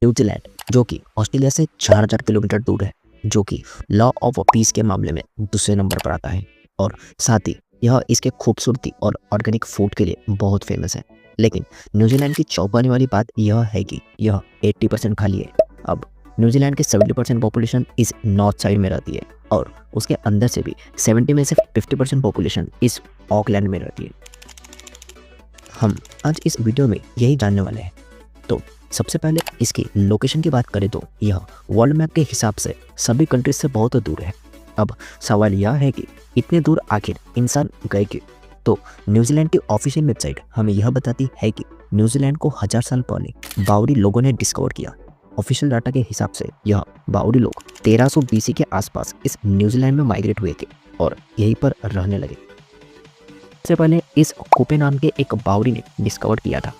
New Zealand जो कि Australia से 4000 किलोमीटर दूर है, जो कि लॉ ऑफ पीस के मामले में दूसरे नंबर पर आता है और साथ ही यह इसके खूबसूरती और ऑर्गेनिक फूड के लिए बहुत फेमस है। लेकिन न्यूजीलैंड की चौंकाने वाली बात यह है कि यह 80% खाली है। अब न्यूजीलैंड की 70% पॉपुलेशन इस नॉर्थ साइड में रहती है और उसके अंदर से भी 70 में से 50% पॉपुलेशन इस ऑकलैंड में रहती है। हम आज इस वीडियो में यही जानने वाले हैं। तो सबसे पहले इसकी लोकेशन की बात करें तो यह वर्ल्ड मैप के हिसाब से सभी कंट्रीज से बहुत दूर है। अब सवाल यह है कि इतने दूर आखिर इंसान गए क्यों? तो न्यूजीलैंड की ऑफिशियल वेबसाइट हमें यह बताती है कि न्यूजीलैंड को 1000 साल पहले बावरी लोगों ने डिस्कवर किया। ऑफिशियल डाटा के हिसाब से यह बावरी लोग 1300 BC के आसपास इस न्यूजीलैंड में माइग्रेट हुए थे और यहीं पर रहने लगे। सबसे पहले इस कुपे नाम के एक बावरी ने डिस्कवर किया था।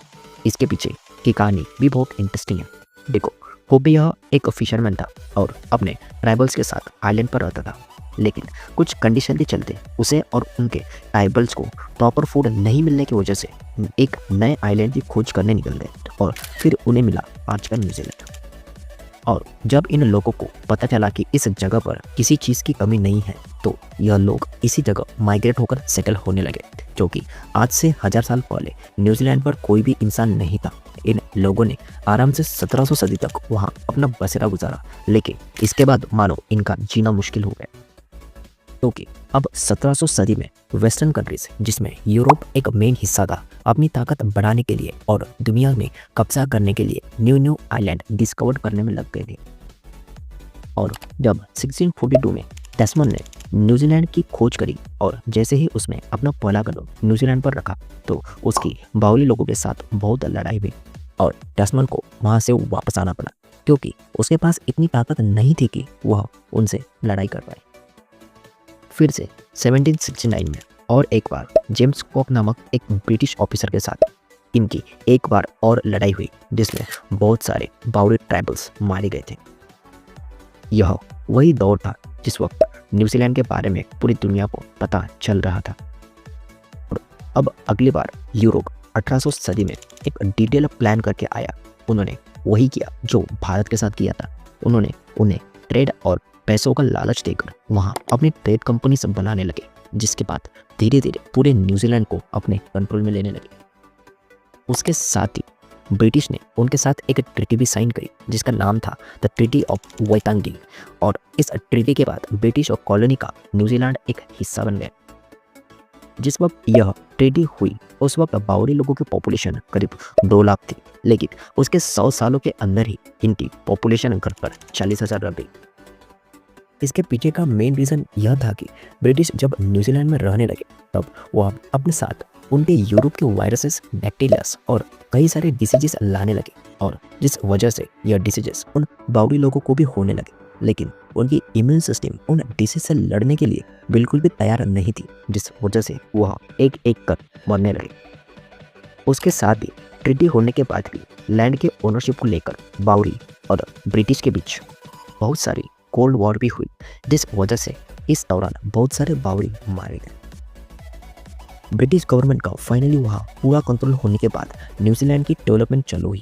इसके पीछे की कहानी भी बहुत इंटरेस्टिंग है। देखो, होबे यह एक फिशरमैन था और अपने ट्राइबल्स के साथ आइलैंड पर रहता था, लेकिन कुछ कंडीशन के चलते उसे और उनके ट्राइबल्स को प्रॉपर फूड नहीं मिलने की वजह से एक नए आइलैंड की खोज करने निकल गए और फिर उन्हें मिला आज का न्यूजीलैंड। और जब इन लोगों को पता चला कि इस जगह पर किसी चीज़ की कमी नहीं है, तो यह लोग इसी जगह माइग्रेट होकर सेटल होने लगे, क्योंकि आज से 1000 साल पहले न्यूजीलैंड पर कोई भी इंसान नहीं था। इन लोगों ने आराम से 1700 सदी तक वहाँ अपना बसेरा गुजारा, लेकिन इसके बाद मानो इनका जीना मुश्किल हो गया, क्योंकि अब 1700 सदी में वेस्टर्न कंट्रीज, जिसमें यूरोप एक मेन हिस्सा था, अपनी ताकत बढ़ाने के लिए और दुनिया में कब्जा करने के लिए न्यू आइलैंड डिस्कवर करने में लग गए थे। और जब 1642 में टैस्मन ने न्यूजीलैंड की खोज करी और जैसे ही उसने अपना पहला कदम न्यूजीलैंड पर रखा, तो उसकी बावली लोगों के साथ बहुत लड़ाई हुई और टैस्मन को वहाँ से वापस आना पड़ा, क्योंकि उसके पास इतनी ताकत नहीं थी कि वह उनसे लड़ाई कर पाए। फिर से 1769 में और एक बार जेम्स कॉक नामक एक ब्रिटिश ऑफिसर के साथ इनकी एक बार और लड़ाई हुई, जिसमें बहुत सारे बावरी ट्राइबल्स मारे गए थे। यह वही दौर था जिस वक्त न्यूजीलैंड के बारे में पूरी दुनिया को पता चल रहा था। और अब अगली बार यूरोप 1800 सदी में एक डिटेल प्लान करके आया। उन्होंने वही किया जो भारत के साथ किया था। उन्होंने उन्हें ट्रेड और पैसों का लालच देकर वहाँ अपनी ट्रेड कंपनी सब बनाने लगे, जिसके बाद धीरे धीरे पूरे न्यूजीलैंड को अपने कंट्रोल में लेने लगे। उसके साथ ही ब्रिटिश ने उनके साथ एक ट्रीटी भी साइन करी, जिसका नाम था द ट्रीटी ऑफ वाइतांगी। और इस ट्रीटी के बाद ब्रिटिश और कॉलोनी का न्यूजीलैंड एक हिस्सा बन गया। जिस वक्त यह ट्रीटी हुई उस वक्त बावरी लोगों की पॉपुलेशन करीब 2 लाख थी, लेकिन उसके 100 सालों के अंदर ही इनकी पॉपुलेशन घटकर 40,000 रह गई। इसके पीछे का मेन रीज़न यह था कि ब्रिटिश जब न्यूजीलैंड में रहने लगे, तब वह अपने साथ उनके यूरोप के वायरसेस, बैक्टीरियास और कई सारे डिसीजेस लाने लगे, और जिस वजह से यह डिसीजेस उन बावरी लोगों को भी होने लगे, लेकिन उनकी इम्यून सिस्टम उन डिसीज से लड़ने के लिए बिल्कुल भी तैयार नहीं थी, जिस वजह से वह एक एक कर मरने लगे। उसके साथ ही ट्रीटी होने के बाद भी लैंड के ओनरशिप को लेकर बावरी और ब्रिटिश के बीच बहुत सारी कोल्ड वॉर भी हुई, जिस वजह से इस दौरान बहुत सारे बावरी मारे गए। ब्रिटिश गवर्नमेंट का फाइनली वहाँ पूरा कंट्रोल होने के बाद न्यूजीलैंड की डेवलपमेंट चालू हुई।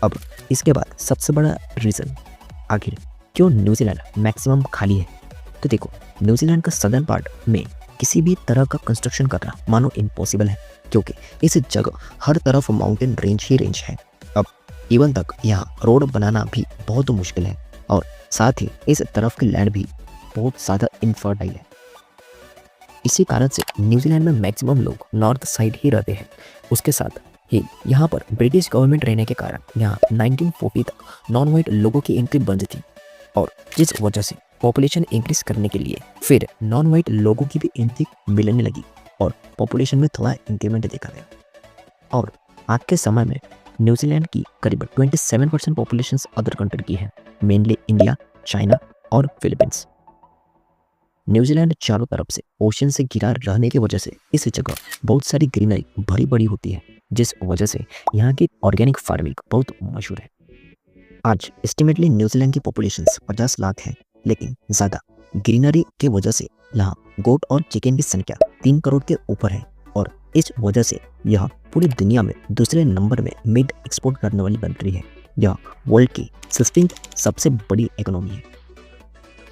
अब इसके बाद सबसे बड़ा रीज़न आखिर क्यों न्यूजीलैंड मैक्सिमम खाली है, तो देखो, न्यूजीलैंड का सदर्न पार्ट में किसी भी तरह का कंस्ट्रक्शन करना मानो इम्पॉसिबल है, क्योंकि इस जगह हर तरफ माउंटेन रेंज ही रेंज है। अब इवन तक यहाँ रोड बनाना भी बहुत मुश्किल है, और साथ ही इस तरफ की लैंड भी बहुत ज़्यादा इनफर्टाइल है। इसी कारण से न्यूजीलैंड में मैक्सिमम लोग नॉर्थ साइड ही रहते हैं। उसके साथ ही यहाँ पर ब्रिटिश गवर्नमेंट रहने के कारण यहाँ 1940 तक नॉन वाइट लोगों की एंट्री बंद थी, और जिस वजह से पॉपुलेशन इंक्रीज करने के लिए फिर नॉन वाइट लोगों की भी एंट्री मिलने लगी और पॉपुलेशन में थोड़ा इंक्रीमेंट देखा गया। और आज के समय में न्यूजीलैंड की करीब 27% पॉपुलेशन अदर कंट्री की है, मेनली इंडिया, चाइना और फिलीपींस। न्यूजीलैंड चारों तरफ से ओशन से घिरा रहने की वजह से इस जगह बहुत सारी ग्रीनरी भरी बड़ी होती है, जिस वजह से यहाँ की ऑर्गेनिक फार्मिंग बहुत मशहूर है। आज एस्टिमेटली न्यूजीलैंड की पॉपुलेशन 50 लाख है, लेकिन ज़्यादा ग्रीनरी की वजह से यहाँ गोट और चिकन की संख्या 3 करोड़ के ऊपर है, और इस वजह से यह पूरी दुनिया में दूसरे नंबर में मीट एक्सपोर्ट करने वाली कंट्री है। यह वर्ल्ड की 16th सबसे बड़ी इकोनॉमी है।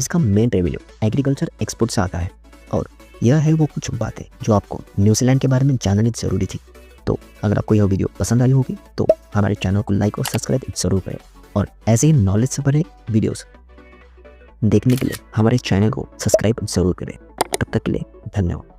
इसका मेन रेवेन्यू एग्रीकल्चर एक्सपोर्ट से आता है। और यह है वो कुछ बातें जो आपको न्यूजीलैंड के बारे में जाननी ज़रूरी थी। तो अगर आपको यह वीडियो पसंद आई होगी तो हमारे चैनल को लाइक और सब्सक्राइब ज़रूर करें, और ऐसे ही नॉलेज से भरे वीडियोस देखने के लिए हमारे चैनल को सब्सक्राइब ज़रूर करें। तब तक के लिए धन्यवाद।